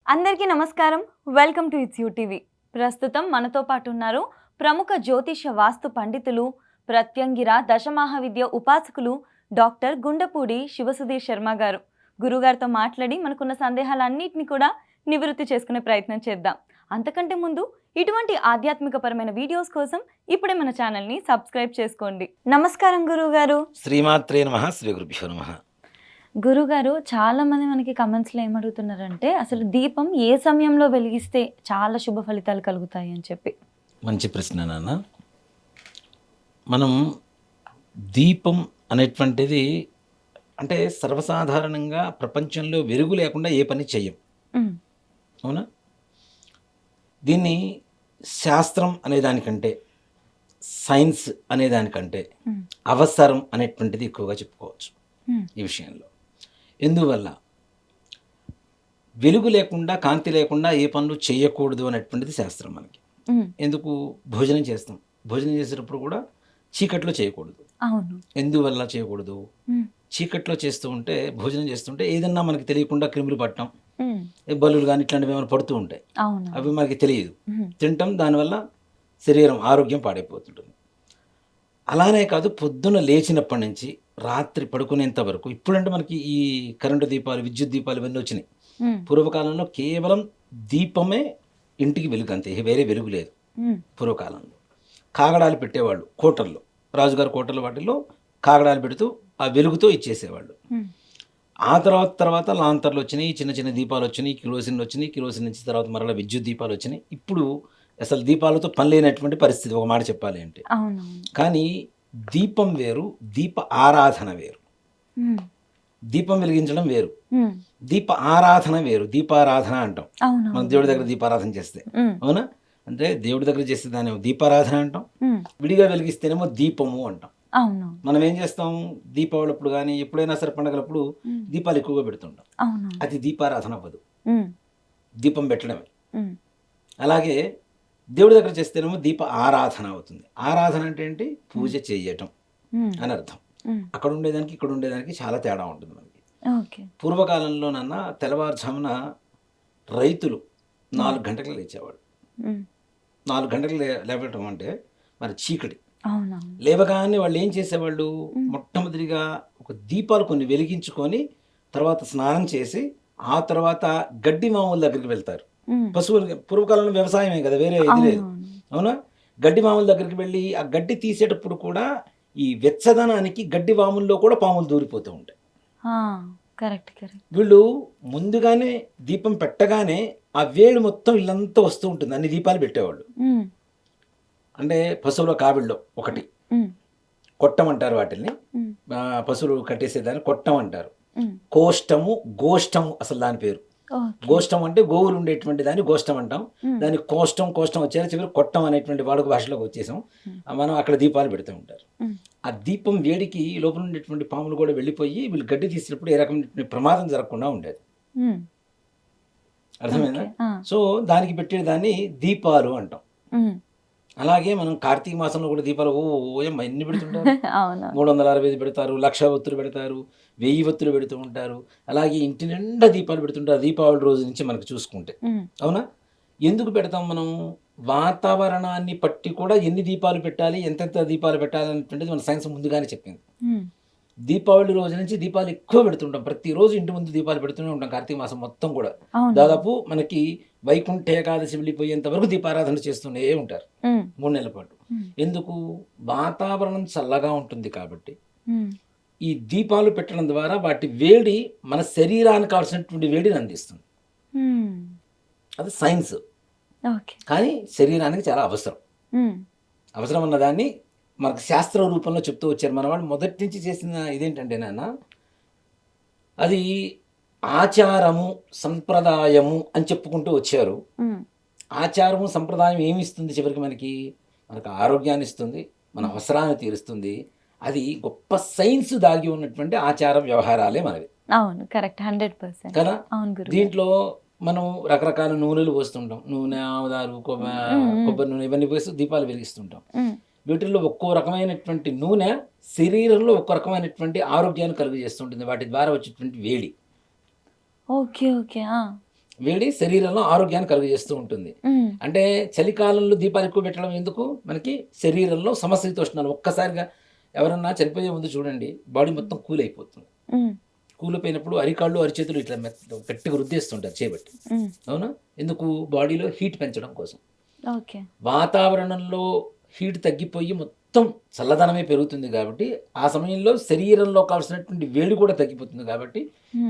అందరికీ నమస్కారం. Welcome to it's you TV. ప్రస్తుతం మనతో పాటు ఉన్నారు ప్రముఖ జ్యోతిష్య వాస్తు పండితులు, ప్రత్యంగిర దశమహావిద్య ఉపాసకులు డాక్టర్ గుండపూడి శివసుధీర్ శర్మ గారు. గురుగారితో మాట్లాడి మనకున్న సందేహాలన్నింటినీ కూడా నివృత్తి చేసుకునే ప్రయత్నం చేద్దాం. అంతకంటే ముందు ఇటువంటి ఆధ్యాత్మికపరమైన వీడియోస్ కోసం ఇప్పుడే మన ఛానల్ని సబ్స్క్రైబ్ చేసుకోండి. నమస్కారం గురుగారు. శ్రీమాత్రే నమః. శ్రీ గురుభ్యో నమః. గురుగారు, చాలామంది మనకి కమెంట్స్లో ఏమడుగుతున్నారంటే అసలు దీపం ఏ సమయంలో వెలిగిస్తే చాలా శుభ ఫలితాలు కలుగుతాయి అని చెప్పి. మంచి ప్రశ్న నాన్న. మనం దీపం అనేటువంటిది అంటే సర్వసాధారణంగా ప్రపంచంలో వెలుగు లేకుండా ఏ పని చెయ్యం, ఉమ్, అవునా? దీన్ని శాస్త్రం అనేదానికంటే, సైన్స్ అనేదానికంటే ఉమ్, అవసరం అనేటువంటిది ఎక్కువగా చెప్పుకోవచ్చు ఉమ్, ఈ విషయంలో. ఎందువల్ల వెలుగు లేకుండా, కాంతి లేకుండా ఏ పనులు చేయకూడదు అనేటువంటిది శాస్త్రం మనకి. ఉమ్, ఎందుకు? భోజనం చేస్తాం, భోజనం చేసేటప్పుడు కూడా చీకట్లో చేయకూడదు. అవును. ఎందువల్ల చేయకూడదు? ఉమ్, చీకట్లో చేస్తూ ఉంటే, భోజనం చేస్తుంటే ఏదన్నా మనకి తెలియకుండా క్రిములు పట్టడం, ఉమ్, బల్లులు కానీ ఇట్లాంటివి ఏమైనా పడుతూ ఉంటాయి. అవును. అవి మనకి తెలియదు. ఉమ్, తింటాం, దానివల్ల శరీరం ఆరోగ్యం పాడైపోతుంటుంది. అలానే కాదు, పొద్దున లేచినప్పటి నుంచి రాత్రి పడుకునేంత వరకు, ఇప్పుడంటే మనకి ఈ కరెంటు దీపాలు, విద్యుత్ దీపాలు ఇవన్నీ వచ్చినాయి. ఉమ్, పూర్వకాలంలో కేవలం దీపమే ఇంటికి వెలుగు, అంతే, వేరే వెలుగు లేదు. ఉమ్, పూర్వకాలంలో కాగడాలు పెట్టేవాళ్ళు కోటల్లో, రాజుగారి కోటల వాటిల్లో కాగడాలు పెడుతూ ఆ వెలుగుతో ఇచ్చేసేవాళ్ళు. ఉమ్, ఆ తర్వాత లాంతర్లు వచ్చినాయి, చిన్న చిన్న దీపాలు వచ్చినాయి, కిరోసిన్లు వచ్చినాయి, కిరోసిన్ నుంచి తర్వాత మరలా విద్యుత్ దీపాలు వచ్చినాయి. ఇప్పుడు అసలు దీపాలతో పని లేనటువంటి పరిస్థితి, ఒక మాట చెప్పాలి అంటే. అవును. కానీ దీపం వేరు, దీప ఆరాధన వేరు. ఉమ్, దీపం వెలిగించడం వేరు, ఉమ్, దీప ఆరాధన వేరు. దీపారాధన అంటాం అవును. మనం దేవుడి దగ్గర దీపారాధన చేస్తే, ఉమ్, అవునా? అంటే దేవుడి దగ్గర చేస్తే దాన్ని దీపారాధన అంటాం, ఉమ్, విడిగా వెలిగిస్తేనేమో దీపము అంటాం. అవును. మనం ఏం చేస్తాం, దీపావళి అప్పుడు కానీ ఎప్పుడైనా సరే పండగలప్పుడు ఉమ్, దీపాలు ఎక్కువగా పెడుతుంటాం. అవును. అది దీపారాధన అవ్వదు, ఉమ్, దీపం పెట్టడమే. ఉమ్, అలాగే దేవుడి దగ్గర చేస్తేనేమో దీప ఆరాధన అవుతుంది. ఆరాధన అంటే ఏంటి? పూజ చేయటం ఉమ్, అని అర్థం. ఉమ్, అక్కడ ఉండేదానికి ఇక్కడ ఉండేదానికి చాలా తేడా ఉంటుంది మనకి. ఓకే. పూర్వకాలంలోనన్నా తెల్లవారుజామున రైతులు 4 గంటలకు లేచేవాడు. ఉమ్, 4 గంటలకు లేవటం అంటే మరి చీకటి. అవునవును. లేవగానే వాళ్ళు ఏం చేసేవాళ్ళు, మొట్టమొదటిగా ఒక దీపాలు కొన్ని వెలిగించుకొని తర్వాత స్నానం చేసి ఆ తర్వాత గడ్డి మామూల దగ్గరికి వెళ్తారు. ఉమ్, పశువులు, పూర్వకాలంలో వ్యవసాయమే కదా, వేరే ఇది లేదు, అవునవును. అవునా? గడ్డి మామూల దగ్గరికి వెళ్ళి ఆ గడ్డి తీసేటప్పుడు కూడా ఈ వెచ్చదనానికి గడ్డి వాముల్లో కూడా పాములు దూరిపోతూ ఉంటాయి. ఆ, కరెక్ట్ కరెక్ట్. వీళ్ళు ముందుగానే దీపం పెట్టగానే ఆ వేడి మొత్తం ఇల్లంతా వస్తూ ఉంటుంది, అన్ని దీపాలు పెట్టేవాళ్ళు. ఉమ్, అంటే పశువుల కావిడిలో ఒకటి ఉమ్, కొట్టం అంటారు వాటిల్ని, ఉమ్, పశువులు కట్టేసేదాన్ని కొట్టం అంటారు. ఉమ్, కోష్టము, గోష్టము అసలు దాని పేరు. ఓకే. గోష్టం అంటే గోవులు ఉండేటువంటి దాన్ని గోష్టం అంటాం. ఉమ్, దాన్ని కోష్టం వచ్చారు, చివరి కొట్టం అనేటువంటి వాడుక భాషలోకి వచ్చేసాం. మనం అక్కడ దీపాలు పెడుతూ ఉంటారు. ఉమ్, ఆ దీపం వేడికి లోపల ఉండేటువంటి పాములు కూడా వెళ్ళిపోయి వీళ్ళు గడ్డి తీసినప్పుడు ఏ రకమైన ప్రమాదం జరగకుండా ఉండేది. ఉమ్, అర్థమైందా? ఓకే. ఆ, సో దానికి పెట్టేదాన్ని దీపాలు అంటాం. ఉమ్, అలాగే మనం కార్తీక మాసంలో కూడా దీపాలు ఎన్ని పెడుతుంటారు? అవును. 365 పెడతారు, 1,00,000 ఒత్తులు పెడతారు, 1000 ఒత్తులు పెడుతూ ఉంటారు. అలాగే ఇంటి నిండా దీపాలు పెడుతుంటారు దీపావళి రోజు నుంచి మనకు చూసుకుంటే, ఉమ్, అవునా? ఎందుకు పెడతాం మనం? వాతావరణాన్ని బట్టి కూడా ఎన్ని దీపాలు పెట్టాలి, ఎంతెంత దీపాలు పెట్టాలి అనేటువంటిది మన సైన్స్ ముందుగానే చెప్పింది. ఉమ్, దీపావళి రోజు నుంచి దీపాలు ఎక్కువ పెడుతుంటాం, ప్రతిరోజు ఇంటి ముందు దీపాలు పెడుతూనే ఉంటాం. కార్తీక మాసం మొత్తం కూడా అవును. దాదాపు మనకి వైకుంఠ ఏకాదశి వెళ్ళిపోయేంత వరకు దీపారాధన చేస్తూనే ఉంటారు, ఉమ్, 3 నెలల పాటు. ఉమ్, ఎందుకు? వాతావరణం చల్లగా ఉంటుంది కాబట్టి ఉమ్, ఈ దీపాలు పెట్టడం ద్వారా వాటి వేడి మన శరీరానికి కావాల్సినటువంటి వేడిని అందిస్తుంది. ఉమ్, అది సైన్స్, ఓకే. కానీ శరీరానికి చాలా అవసరం. ఉమ్, అవసరం అన్నదాన్ని మనకు శాస్త్ర రూపంలో చెప్తూ వచ్చారు. మన వాళ్ళు మొదటి నుంచి చేసిన ఇదేంటంటే నాన్న, అది ఆచారము సంప్రదాయము అని చెప్పుకుంటూ వచ్చారు. ఉమ్, ఆచారము సంప్రదాయం ఏమి ఇస్తుంది చివరికి? మనకు ఆరోగ్యాన్ని ఇస్తుంది, మన అవసరాన్ని తీరుస్తుంది. అది గొప్ప సైన్స్ దాగి ఉన్నటువంటి ఆచార వ్యవహారాలే మనవి. అవును, కరెక్ట్, 100%. కదా? అవును గురు. దీంట్లో మనం రకరకాల నూనెలు పోస్తుంటాం, నూనె, ఆముదాలు, కొబ్బరి నూనె, ఇవన్నీ పోసి దీపాలు వెలిగిస్తుంటాం. ఉమ్, వీటిల్లో ఒక్కో రకమైనటువంటి నూనె శరీరంలో ఒక్కో రకమైనటువంటి ఆరోగ్యాన్ని కలుగజేస్తుంటుంది, వాటి ద్వారా వచ్చేటువంటి వేడి. Okay okay. ఆ, వేడి శరీరంలో ఆరోగ్యాన్ని కలుగజేస్తూ ఉంటుంది. అంటే చలికాలంలో దీపాలు ఎక్కువ పెట్టడం ఎందుకు? మనకి శరీరంలో సమశీతోష్ణాలు ఒక్కసారిగా ఎవరన్నా చనిపోయే ముందు చూడండి బాడీ మొత్తం కూల్ అయిపోతుంది. కూలిపోయినప్పుడు అరికాళ్ళు అరిచేతులు ఇట్లా గట్టిగా రుద్దేస్తుంటారు చేపట్టి. అవునా? ఎందుకు? బాడీలో హీట్ పెంచడం కోసం. ఓకే. వాతావరణంలో హీట్ తగ్గిపోయి మొత్తం చల్లదనమే పెరుగుతుంది కాబట్టి ఆ సమయంలో శరీరంలో కావాల్సినటువంటి వేడి కూడా తగ్గిపోతుంది కాబట్టి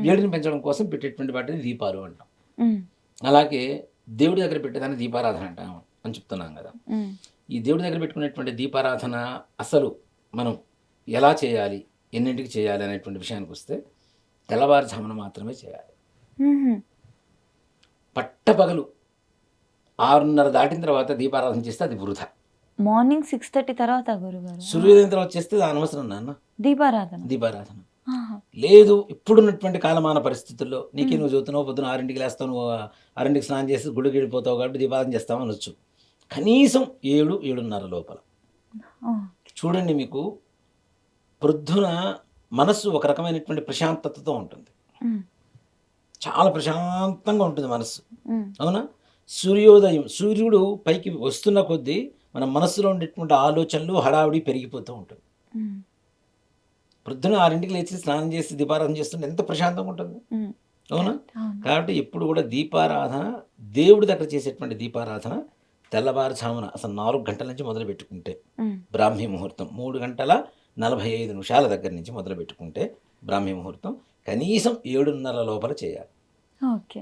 వేడిని పెంచడం కోసం పెట్టేటువంటి వాటిని దీపాలు అంటాం. అలాగే దేవుడి దగ్గర పెట్టేదాన్ని దీపారాధన అంటాం అని చెప్తున్నాం కదా. ఈ దేవుడి దగ్గర పెట్టుకునేటువంటి దీపారాధన అసలు మనం ఎలా చేయాలి, ఎన్నింటికి చేయాలి అనేటువంటి విషయానికి వస్తే తెల్లవారుజామున మాత్రమే చేయాలి. పట్టపగలు 6:30 దాటిన తర్వాత దీపారాధన చేస్తే అది వృధా. మార్నింగ్ 6:30 తర్వాత గురుగారు సూర్యోదయం తర్వాత చేస్తే అది అనవసరం నాన్న. దీపారాధన లేదు ఇప్పుడున్నటువంటి కాలమాన పరిస్థితుల్లో నీకే నువ్వు చదువుతున్నావు, పొద్దున 6ంటికి లేస్తావు, నువ్వు 6ంటికి స్నానం చేసి గుడికి వెళ్ళిపోతావు కాబట్టి దీపారాధన చేస్తావు అనొచ్చు. కనీసం 7-7:30 లోపల చూడండి. మీకు ప్రొద్దున మనస్సు ఒక రకమైనటువంటి ప్రశాంతతతో ఉంటుంది, చాలా ప్రశాంతంగా ఉంటుంది మనస్సు. అవునా? సూర్యోదయం, సూర్యుడు పైకి వస్తున్న కొద్దీ మన మనస్సులో ఉండేటువంటి ఆలోచనలు హడావిడి పెరిగిపోతూ ఉంటుంది. ప్రొద్దున 6ంటికి లేచి స్నానం చేసి దీపారాధన చేస్తుంటే ఎంత ప్రశాంతంగా ఉంటుంది. అవునా? కాబట్టి ఎప్పుడు కూడా దీపారాధన, దేవుడి దగ్గర చేసేటువంటి దీపారాధన తెల్లవారుజామున అసలు 4 గంటల నుంచి మొదలు పెట్టుకుంటే బ్రాహ్మీ ముహూర్తం 3:45 దగ్గర నుంచి మొదలు పెట్టుకుంటే బ్రాహ్మీ ముహూర్తం కనీసం 7:30 లోపల చేయాలి.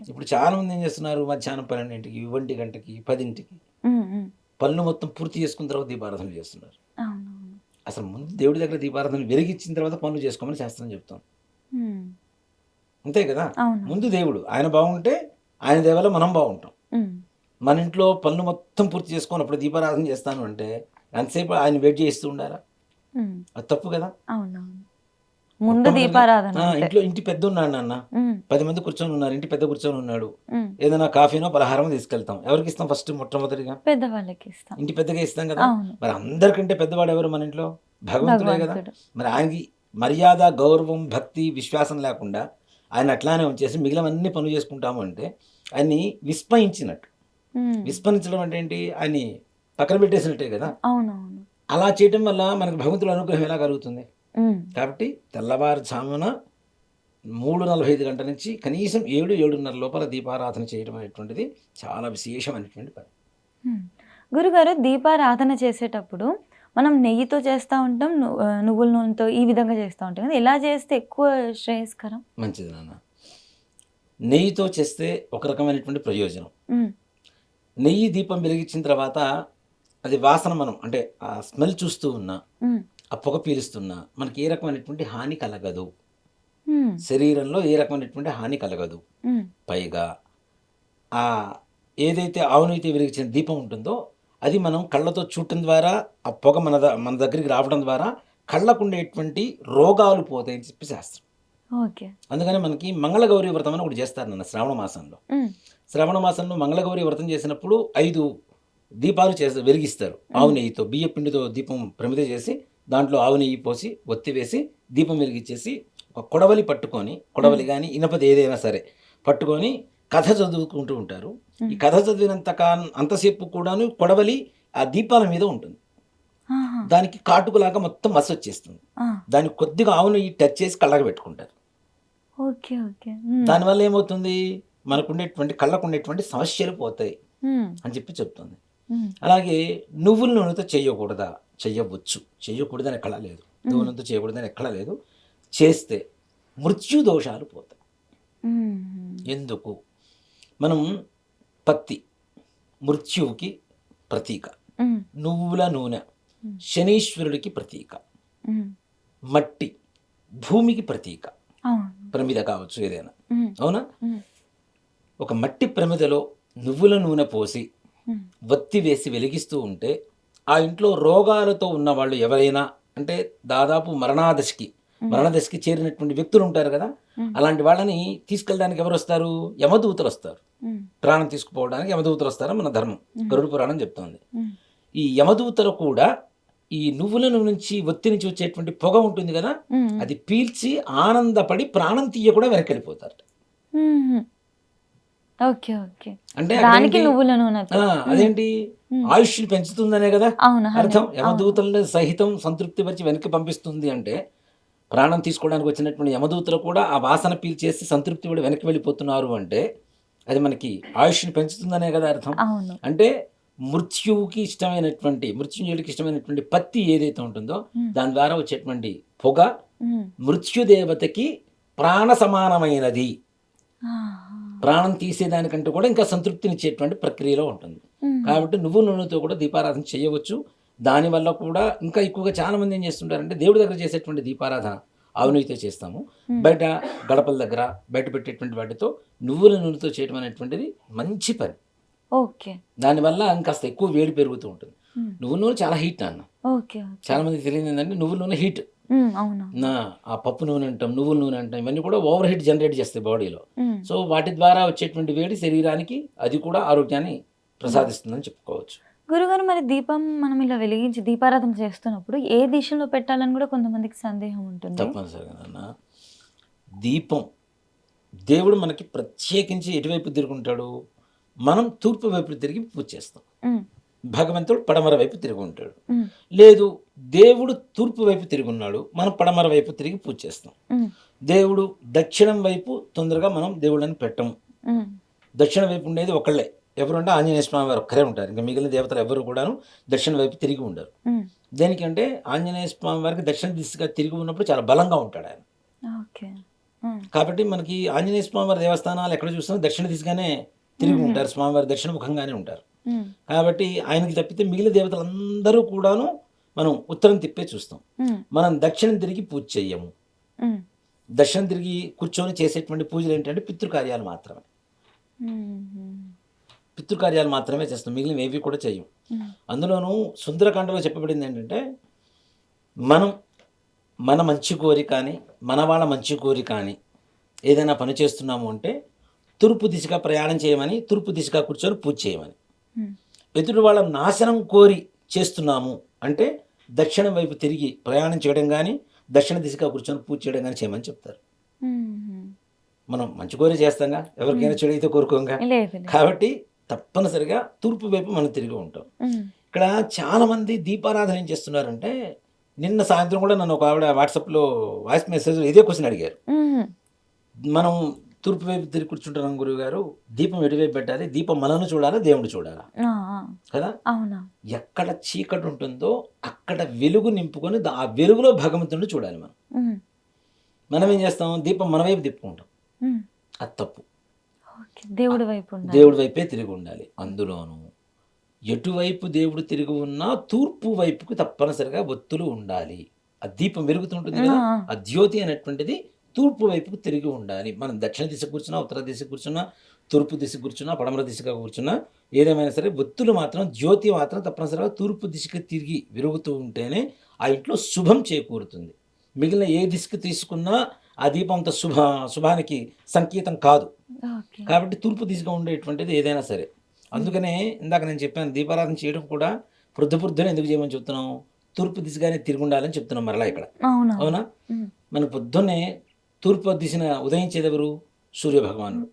ఇప్పుడు చాలా మంది ఏం చేస్తున్నారు, మధ్యాహ్నం 12ంటికి, 1 గంటకి, 10ంటికి పనులు మొత్తం పూర్తి చేసుకున్న తర్వాత దీపారాధన చేస్తున్నారు. అసలు ముందు దేవుడి దగ్గర దీపారాధన వెలిగించిన తర్వాత పనులు చేసుకోమని శాస్త్రం చెప్తాం. అంతే కదా. ముందు దేవుడు, ఆయన బాగుంటే ఆయన దేవలో మనం బాగుంటాం. మన ఇంట్లో పనులు మొత్తం పూర్తి చేసుకొని అప్పుడు దీపారాధన చేస్తాను అంటే ఎంతసేపు ఆయన వెయిట్ చేస్తూ ఉండాలా? అది తప్పు కదా. ముందు దీపారాధన. ఇంట్లో ఇంటి పెద్ద ఉన్నాడు నాన్న, 10 మంది కూర్చొని ఉన్నారు, ఇంటి పెద్ద కూర్చొని ఉన్నాడు, ఏదైనా కాఫీనో పలహారమో తీసుకెళ్తాం. ఎవరికి ఇస్తాం? ఫస్ట్ మొట్టమొదటిగా పెద్దవాళ్ళకి ఇస్తాం, ఇంటి పెద్దగా ఇస్తాం కదా. మరి అందరికంటే పెద్దవాడు ఎవరు మన ఇంట్లో? భగవంతుడే కదా. మరి ఆయనకి మర్యాద, గౌరవం, భక్తి, విశ్వాసం లేకుండా ఆయన అట్లానే ఉంచేసి మిగిలినవన్నీ పనులు చేసుకుంటాము అంటే ఆయన్ని విస్మయించినట్టు. విస్మరించడం అంటే ఏంటి? ఆయన్ని పక్కన పెట్టేసినట్టే కదా. అలా చేయటం వల్ల మనకు భగవంతుడి అనుగ్రహం ఎలా కలుగుతుంది? కాబట్టి తెల్లవారుజామున 3:45 గంటల నుంచి కనీసం 7-7:30 లోపల దీపారాధన చేయడం అనేటువంటిది చాలా విశేషమైనటువంటి పని. గురుగారు, దీపారాధన చేసేటప్పుడు మనం నెయ్యితో చేస్తూ ఉంటాం, నువ్వుల నూనెతో, ఈ విధంగా చేస్తూ ఉంటాం కదా. ఎలా చేస్తే ఎక్కువ శ్రేయస్కరం? మంచిది నాన్న. నెయ్యితో చేస్తే ఒక రకమైనటువంటి ప్రయోజనం. నెయ్యి దీపం వెలిగించిన తర్వాత అది వాసన మనం అంటే ఆ స్మెల్ చూస్తూ ఉన్నా, ఆ పొగ పీలుస్తున్నా మనకి ఏ రకమైనటువంటి హాని కలగదు, శరీరంలో ఏ రకమైనటువంటి హాని కలగదు. పైగా ఆ ఏదైతే ఆవునైతే వెలిగించిన దీపం ఉంటుందో అది మనం కళ్ళతో చూడటం ద్వారా ఆ పొగ మన దగ్గరికి రావడం ద్వారా కళ్ళకు ఉండేటువంటి రోగాలు పోతాయని చెప్పి శాస్త్రం. అందుకని మనకి మంగళగౌరి వ్రతం అని ఒకటి చేస్తారు నన్ను శ్రావణ మాసంలో. శ్రావణ మాసంలో మంగళగౌరి వ్రతం చేసినప్పుడు 5 దీపాలు వెలిగిస్తారు ఆవు నెయ్యితో. బియ్య పిండితో దీపం ప్రమిద చేసి దాంట్లో ఆవు నెయ్యి పోసి ఒత్తి వేసి దీపం వెలిగించేసి ఒక కొడవలి పట్టుకొని, కొడవలి కానీ ఇనపది ఏదైనా సరే పట్టుకొని కథ చదువుకుంటూ ఉంటారు. ఈ కథ అంతసేపు కూడాను కొడవలి ఆ దీపాల మీద ఉంటుంది. దానికి కాటుకులాగా మొత్తం మసి వచ్చేస్తుంది. దానికి కొద్దిగా ఆవు నెయ్యి టచ్ చేసి కళ్ళకు పెట్టుకుంటారు. దానివల్ల ఏమవుతుంది? మనకుండేటువంటి కళ్ళకు ఉండేటువంటి సమస్యలు పోతాయి అని చెప్పి చెప్తుంది. అలాగే నువ్వుల నూనెతో చేయకూడదా? చెయ్యవచ్చు. చెయ్యకూడదని ఎక్కడా లేదు. నువ్వుల నూనెతో చేయకూడదని ఎక్కడా లేదు. చేస్తే మృత్యు దోషాలు పోతాయి. ఎందుకు? మనం పత్తి మృత్యువుకి ప్రతీక, నువ్వుల నూనె శనీశ్వరుడికి ప్రతీక, మట్టి భూమికి ప్రతీక. ప్రమిద కావచ్చు ఏదైనా. అవునా? ఒక మట్టి ప్రమిదలో నువ్వుల నూనె పోసి వత్తి వేసి వెలిగిస్తూ ఉంటే ఆ ఇంట్లో రోగాలతో ఉన్న వాళ్ళు ఎవరైనా, అంటే దాదాపు మరణదశకి చేరినటువంటి వ్యక్తులు ఉంటారు కదా, అలాంటి వాళ్ళని తీసుకెళ్ళడానికి ఎవరు వస్తారు? యమదూతలు వస్తారు. ప్రాణం తీసుకుపోవడానికి యమదూతలు వస్తారని మన ధర్మం, గరుడ పురాణం చెప్తోంది. ఈ యమదూతలు కూడా ఈ నువ్వుల నుంచి ఒత్తి నుంచి వచ్చేటువంటి పొగ ఉంటుంది కదా, అది పీల్చి ఆనందపడి ప్రాణం తీయ కూడా వెనక్కి వెళ్ళిపోతారు. ఓకే. ఓకే. అంటే అక్కడ దానికి ఏంటి? నువ్వుల నూనెతో. అదేంటి ఆయుష్ని పెంచుతుందనే కదా అవును. అర్థం. 100. అవును. యమదూతలను సహితం సంతృప్తి పరిచి వెనక్కి పంపిస్తుంది అంటే ప్రాణం తీసుకోవడానికి వచ్చినటువంటి యమదూతలు కూడా ఆ వాసన పీల్చేసి సంతృప్తి పడి వెనక్కి వెళ్ళిపోతున్నారు అంటే అది మనకి ఆయుష్ని పెంచుతుందనే కదా అర్థం. అవును. అంటే మృత్యుంజయుడికి ఇష్టమైనటువంటి పత్తి ఏదైతే ఉంటుందో దాని ద్వారా వచ్చేటువంటి పొగ మృత్యుదేవతకి ప్రాణ సమానమైనది. ప్రాణం తీసేదానికంటే కూడా ఇంకా సంతృప్తినిచ్చేటువంటి ప్రక్రియలో ఉంటుంది. కాబట్టి నువ్వు నూనెతో కూడా దీపారాధన చేయవచ్చు. దానివల్ల కూడా ఇంకా ఎక్కువగా చాలామంది ఏం చేస్తుంటారంటే దేవుడి దగ్గర చేసేటువంటి దీపారాధన ఆవు నెయ్యితో చేస్తాము. బయట గడపల దగ్గర బయట పెట్టేటువంటి వాటితో నువ్వుల నూనెతో చేయడం అనేటువంటిది మంచి పని. ఓకే. దానివల్ల ఇంకాస్త ఎక్కువ వేడి పెరుగుతూ ఉంటుంది. నువ్వుల నూనె చాలా హీట్ నాన్న. ఓకే. చాలా మందికి తెలియదు ఏంటంటే నువ్వుల నూనె హీట్. అవును. ఆ పప్పు నూనె అంటాం, నువ్వుల నూనె అంటాం, ఇవన్నీ కూడా ఓవర్ హీట్ జనరేట్ చేస్తాయి బాడీలో. సో వాటి ద్వారా వచ్చేటువంటి వేడి శరీరానికి అది కూడా ఆరోగ్యాన్ని ప్రసాదిస్తుందని చెప్పుకోవచ్చు. గురుగారు, మరి దీపం మనం ఇలా వెలిగించి దీపారాధన చేస్తున్నప్పుడు ఏ దిశలో పెట్టాలని కూడా కొంతమందికి సందేహం ఉంటుంది. తప్పనిసరిగా నాన్న. దీపం దేవుడు మనకి ప్రత్యేకించి ఎటువైపు తిరుగుంటాడు? మనం తూర్పు వైపు తిరిగి పూజ చేస్తాం. భగవంతుడు పడమర వైపు తిరిగి ఉంటాడు. లేదు, దేవుడు తూర్పు వైపు తిరిగి ఉన్నాడు, మనం పడమర వైపు తిరిగి పూజ చేస్తాం. దేవుడు దక్షిణం వైపు తొందరగా మనం దేవుళ్ళని పెట్టము. దక్షిణ వైపు ఉండేది ఒకళ్ళే, ఎవరు అంటే ఆంజనేయ స్వామి వారు ఒక్కరే ఉంటారు. ఇంకా మిగిలిన దేవతలు ఎవరు కూడాను దక్షిణ వైపు తిరిగి ఉండరు. దేనికంటే ఆంజనేయ స్వామి వారికి దక్షిణ దిశగా తిరిగి ఉన్నప్పుడు చాలా బలంగా ఉంటాడు ఆయన. కాబట్టి మనకి ఆంజనేయ స్వామి వారి దేవస్థానాలు ఎక్కడ చూసినా దక్షిణ దిశగానే తిరిగి ఉంటారు. స్వామివారి దక్షిణ ముఖంగానే ఉంటారు. కాబట్టి ఆయనకి తప్పితే మిగిలిన దేవతలందరూ కూడాను మనం ఉత్తరం తిప్పే చూస్తాం. మనం దక్షిణం తిరిగి పూజ చెయ్యము. దక్షిణం తిరిగి కూర్చొని చేసేటువంటి పూజలు ఏంటంటే పితృకార్యాలు మాత్రమే. పితృకార్యాలు మాత్రమే చేస్తాం, మిగిలిన ఏవి కూడా చెయ్యం. అందులోనూ సుందరకాండలో చెప్పబడింది ఏంటంటే మనం మన మంచి కోరి కానీ మన వాళ్ళ మంచి కోరి కానీ ఏదైనా పని చేస్తున్నాము అంటే తూర్పు దిశగా ప్రయాణం చేయమని, తూర్పు దిశగా కూర్చొని పూజ చేయమని. ఎదుటి వాళ్ళ నాశనం కోరి చేస్తున్నాము అంటే దక్షిణం వైపు తిరిగి ప్రయాణం చేయడం కానీ దక్షిణ దిశగా కూర్చొని పూజ చేయడం కానీ చేయమని చెప్తారు. మనం మంచి కోరి చేస్తాంగా, ఎవరికైనా చెడు అయితే కోరుకోంగా. కాబట్టి తప్పనిసరిగా తూర్పు వైపు మనం తిరిగి ఉంటాం. ఇక్కడ చాలామంది దీపారాధన ఏం చేస్తున్నారంటే, నిన్న సాయంత్రం కూడా నన్ను ఒక ఆవిడ వాట్సాప్లో వాయిస్ మెసేజ్ ఇదే క్వశ్చన్ అడిగారు. మనం తూర్పు వైపు తిరిగి కూర్చుంటున్నాం గురువు గారు, దీపం ఎటువైపు పెట్టాలి? దీపం మనను చూడాలా, దేవుడు చూడాలా కదా? ఎక్కడ చీకటి ఉంటుందో అక్కడ వెలుగు నింపుకొని ఆ వెలుగులో భగవంతుడిని చూడాలి. మనం ఏం చేస్తాం? దీపం మన వైపు తిప్పుకుంటాం. అది తప్పు. దేవుడి వైపే తిరిగి ఉండాలి. అందులోనూ ఎటువైపు దేవుడు తిరిగి ఉన్నా తూర్పు వైపుకి తప్పనిసరిగా ఒత్తులు ఉండాలి. ఆ దీపం వెలుగుతుంటుంది కదా, ఆ జ్యోతి అనేటువంటిది తూర్పు వైపుకు తిరిగి ఉండాలి. మనం దక్షిణ దిశ కూర్చున్నా, ఉత్తర దిశ కూర్చున్నా, తూర్పు దిశ కూర్చున్నా, పడమర దిశగా కూర్చున్నా, ఏదేమైనా సరే ఒత్తులు మాత్రం, జ్యోతి మాత్రం తప్పనిసరిగా తూర్పు దిశకి తిరిగి విరుగుతూ ఉంటేనే ఆ ఇంట్లో శుభం చేకూరుతుంది. మిగిలిన ఏ దిశకు తీసుకున్నా ఆ దీపంతో శుభానికి సంకేతం కాదు. కాబట్టి తూర్పు దిశగా ఉండేటువంటిది ఏదైనా సరే. అందుకనే ఇందాక నేను చెప్పాను, దీపారాధన చేయడం కూడా పొద్దున ఎందుకు చేయమని చెప్తున్నాం? తూర్పు దిశగానే తిరిగి ఉండాలని చెప్తున్నాం. మరలా ఇక్కడ అవునా? మన పొద్దున్నే తూర్పు దిశన ఉదయించేది ఎవరు? సూర్య భగవానుడు.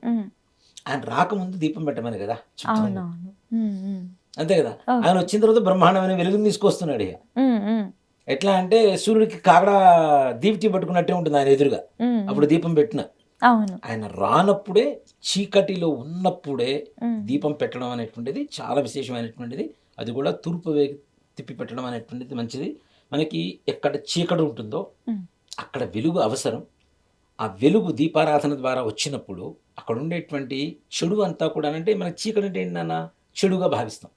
ఆయన రాకముందు దీపం పెట్టమని కదా చెప్తున్నాను. అంతే కదా? ఆయన వచ్చిన తర్వాత బ్రహ్మాండమైన వెలుగుని తీసుకొస్తున్నాడు. ఇక ఎట్లా అంటే సూర్యుడికి కాగడ దీప్తి పట్టుకున్నట్టే ఉంటుంది ఆయన ఎదురుగా అప్పుడు దీపం పెట్టిన. ఆయన రానప్పుడే, చీకటిలో ఉన్నప్పుడే దీపం పెట్టడం అనేటువంటిది చాలా విశేషమైనటువంటిది. అది కూడా తూర్పు తిప్పి పెట్టడం అనేటువంటిది మంచిది. మనకి ఎక్కడ చీకటి ఉంటుందో అక్కడ వెలుగు అవసరం. ఆ వెలుగు దీపారాధన ద్వారా వచ్చినప్పుడు అక్కడ ఉండేటువంటి చెడు అంతా కూడా, అంటే మనకి చీకటి అంటే ఏంటన్నా చెడుగా భావిస్తాం.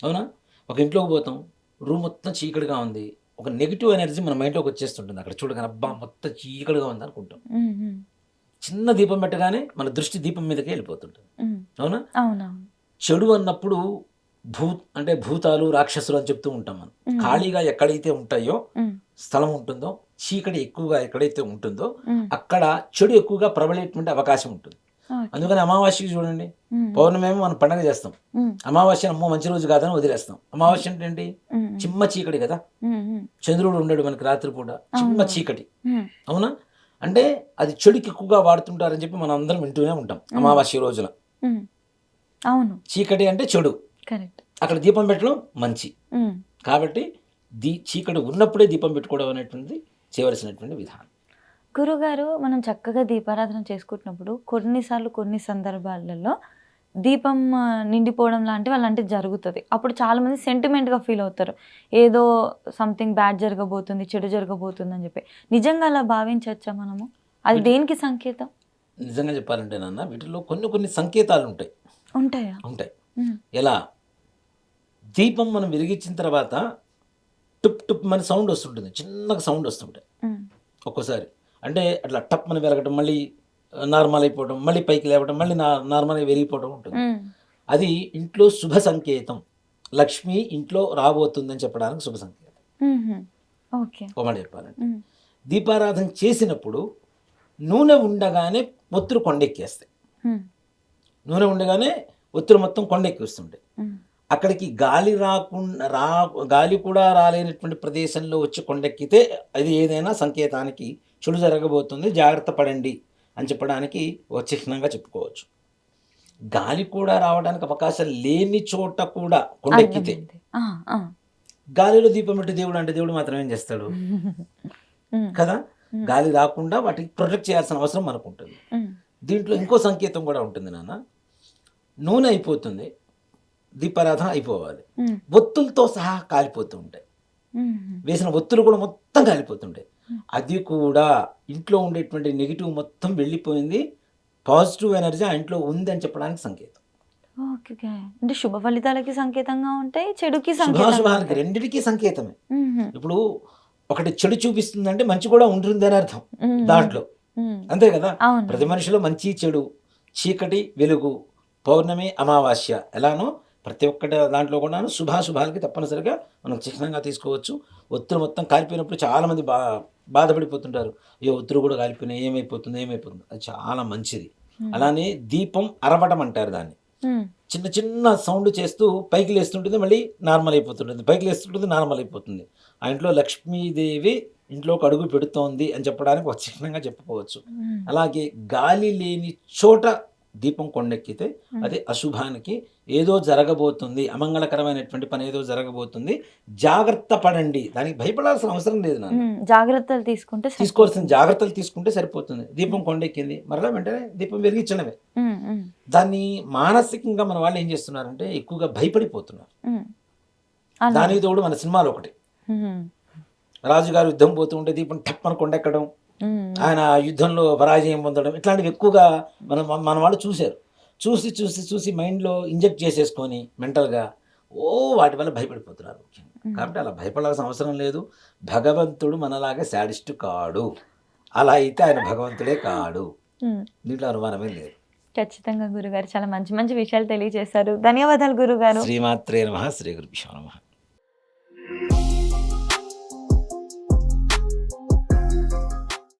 అవునా? ఒక ఇంట్లోకి పోతాం, రూమ్ మొత్తం చీకటిగా ఉంది, ఒక నెగిటివ్ ఎనర్జీ మన మైండ్లోకి వచ్చేస్తుంటుంది. అక్కడ చూడగానే అబ్బా మొత్తం చీకటిగా ఉంది అనుకుంటాం. చిన్న దీపం పెట్టగానే మన దృష్టి దీపం మీదకే వెళ్ళిపోతుంటుంది. అవునా? చెడు అన్నప్పుడు అంటే భూతాలు, రాక్షసులు అని చెప్తూ ఉంటాం. మనం ఖాళీగా ఎక్కడైతే ఉంటాయో స్థలం ఉంటుందో, చీకటి ఎక్కువగా ఎక్కడైతే ఉంటుందో అక్కడ చెడు ఎక్కువగా ప్రబలేటువంటి అవకాశం ఉంటుంది. అందుకని అమావాస్యకి చూడండి, పౌర్ణమి మనం పండగ చేస్తాం, అమావాస్య అమ్మో మంచి రోజు కాదని వదిలేస్తాం. అమావాస్య అంటే ఏంటి? చిమ్మ చీకటి కదా, చంద్రుడు ఉండడు మనకి రాత్రిపూట, చిమ్మ చీకటి. అవునా? అంటే అది చెడుకి ఎక్కువగా వాడుతుంటారని చెప్పి మనం అందరం వింటూనే ఉంటాం అమావాస్య రోజున. ఉమ్. అవును, చీకటి అంటే చెడు, కరెక్ట్. అక్కడ దీపం పెట్టడం మంచి. కాబట్టి చీకటి ఉన్నప్పుడే దీపం పెట్టుకోవడం అనేటువంటిది చేయవలసినటువంటి విధానం. గురుగారు, మనం చక్కగా దీపారాధన చేసుకుంటున్నప్పుడు కొన్నిసార్లు కొన్ని సందర్భాలలో దీపం నిండిపోవడం లాంటివి అలాంటివి జరుగుతుంది. అప్పుడు చాలామంది సెంటిమెంట్గా ఫీల్ అవుతారు, ఏదో సంథింగ్ బ్యాడ్ జరగబోతుంది, చెడు జరగబోతుంది అని చెప్పి. నిజంగా అలా భావించవచ్చా మనము? అది దేనికి సంకేతం? నిజంగా చెప్పాలంటే నాన్న, వీటిలో కొన్ని కొన్ని సంకేతాలు ఉంటాయి. ఉంటాయా? ఉంటాయి. ఎలా? దీపం మనం వెలిగించిన తర్వాత టుప్ టుప్ మన సౌండ్ వస్తుంటుంది, చిన్నగా సౌండ్ వస్తుంటాయి ఒక్కోసారి. అంటే అట్లా టప్ మన వెలగటం, మళ్ళీ నార్మల్ అయిపోవడం, మళ్ళీ పైకి లేవడం, మళ్ళీ నార్మల్గా వెలిగిపోవడం ఉంటుంది. అది ఇంట్లో శుభ సంకేతం. లక్ష్మి ఇంట్లో రాబోతుందని చెప్పడానికి శుభ సంకేతం. ఓకే. ఒక మాట చెప్పాలంటే, దీపారాధన చేసినప్పుడు నూనె ఉండగానే ఒత్తులు కొండెక్కేస్తాయి. నూనె ఉండగానే ఒత్తులు మొత్తం కొండెక్కి వస్తుంటాయి. అక్కడికి గాలి కూడా రాలేనటువంటి ప్రదేశంలో వచ్చి కొండెక్కితే అది ఏదైనా సంకేతానికి చెడు జరగబోతుంది, జాగ్రత్త పడండి అని చెప్పడానికి ఒక చిహ్నంగా చెప్పుకోవచ్చు. గాలి కూడా రావడానికి అవకాశం లేని చోట కూడా కొండెక్కితే, గాలిలో దీపం పెట్టి దేవుడు అంటే దేవుడు మాత్రం ఏం చేస్తాడు కదా, గాలి రాకుండా వాటికి ప్రొటెక్ట్ చేయాల్సిన అవసరం మనకు ఉంటుంది. దీంట్లో ఇంకో సంకేతం కూడా ఉంటుంది నాన్న. నూనె అయిపోతుంది, దీపారాధన అయిపోవాలి, ఒత్తులతో సహా కాలిపోతూ ఉంటాయి. వేసిన ఒత్తులు కూడా మొత్తం కాలిపోతుంటాయి. అది కూడా ఇంట్లో ఉండేటువంటి నెగిటివ్ మొత్తం వెళ్ళిపోయింది, పాజిటివ్ ఎనర్జీ ఆ ఇంట్లో ఉంది అని చెప్పడానికి సంకేతం. ఓకే. అంటే శుభ ఫలితాలకి సంకేతంగా ఉంటాయి, చెడుకి శుభాశుభాలకి రెండిటికి సంకేతమే. ఇప్పుడు ఒకటి చెడు చూపిస్తుందంటే మంచి కూడా ఉంటుంది అని అర్థం దాంట్లో, అంతే కదా. ప్రతి మనిషిలో మంచి చెడు, చీకటి వెలుగు, పౌర్ణమి అమావాస్య ఎలానో ప్రతి ఒక్కటి దాంట్లో కూడా శుభాశుభాలకి తప్పనిసరిగా మనం చిహ్నంగా తీసుకోవచ్చు. ఒత్తులు మొత్తం కాలిపోయినప్పుడు చాలామంది బాధపడిపోతుంటారు, ఏ ఒత్తులు కూడా కాలిపోయినాయి, ఏమైపోతుంది. అది చాలా మంచిది. అలానే దీపం అరవటం అంటారు దాన్ని. చిన్న చిన్న సౌండ్ చేస్తూ పైకి లేస్తుంటుంది, మళ్ళీ నార్మల్ అయిపోతుంటుంది, పైకి లేస్తుంటుంది, నార్మల్ అయిపోతుంది. ఆ ఇంట్లో లక్ష్మీదేవి ఇంట్లోకి అడుగు పెడుతోంది అని చెప్పడానికి ఒక చిహ్నంగా చెప్పుకోవచ్చు. అలాగే గాలి లేని చోట దీపం కొండెక్కితే అది అశుభానికి, ఏదో జరగబోతుంది, అమంగళకరమైనటువంటి పని ఏదో జరగబోతుంది, జాగ్రత్త పడండి. దానికి భయపడాల్సిన అవసరం లేదు నాన్న. జాగ్రత్తలు తీసుకోవాల్సిన జాగ్రత్తలు తీసుకుంటే సరిపోతుంది. దీపం కొండెక్కింది, మరలా వెంటనే దీపం వెలిగించడమే. దాన్ని మానసికంగా మన వాళ్ళు ఏం చేస్తున్నారంటే ఎక్కువగా భయపడిపోతున్నారు. దానికి తోడు మన సినిమాలో ఒకటి, రాజుగారు యుద్ధం పోతూ ఉంటే దీపం టప్పన కొండెక్కడం, ఆయన యుద్ధంలో పరాజయం పొందడం, ఇట్లాంటివి ఎక్కువగా మన వాళ్ళు చూశారు. చూసి మైండ్లో ఇంజెక్ట్ చేసేసుకొని మెంటల్గా వాటి వల్ల భయపడిపోతున్నారు ముఖ్యంగా. కాబట్టి అలా భయపడాల్సిన అవసరం లేదు. భగవంతుడు మనలాగా శాడిస్ట్ కాడు, అలా అయితే ఆయన భగవంతుడే కాడు, దీంట్లో అనుమానమే లేదు. ఖచ్చితంగా గురుగారు చాలా మంచి మంచి విషయాలు తెలియజేశారు. ధన్యవాదాలు గురుగారు. శ్రీమాత్రే నమః. శ్రీ గురుభ్యో నమః.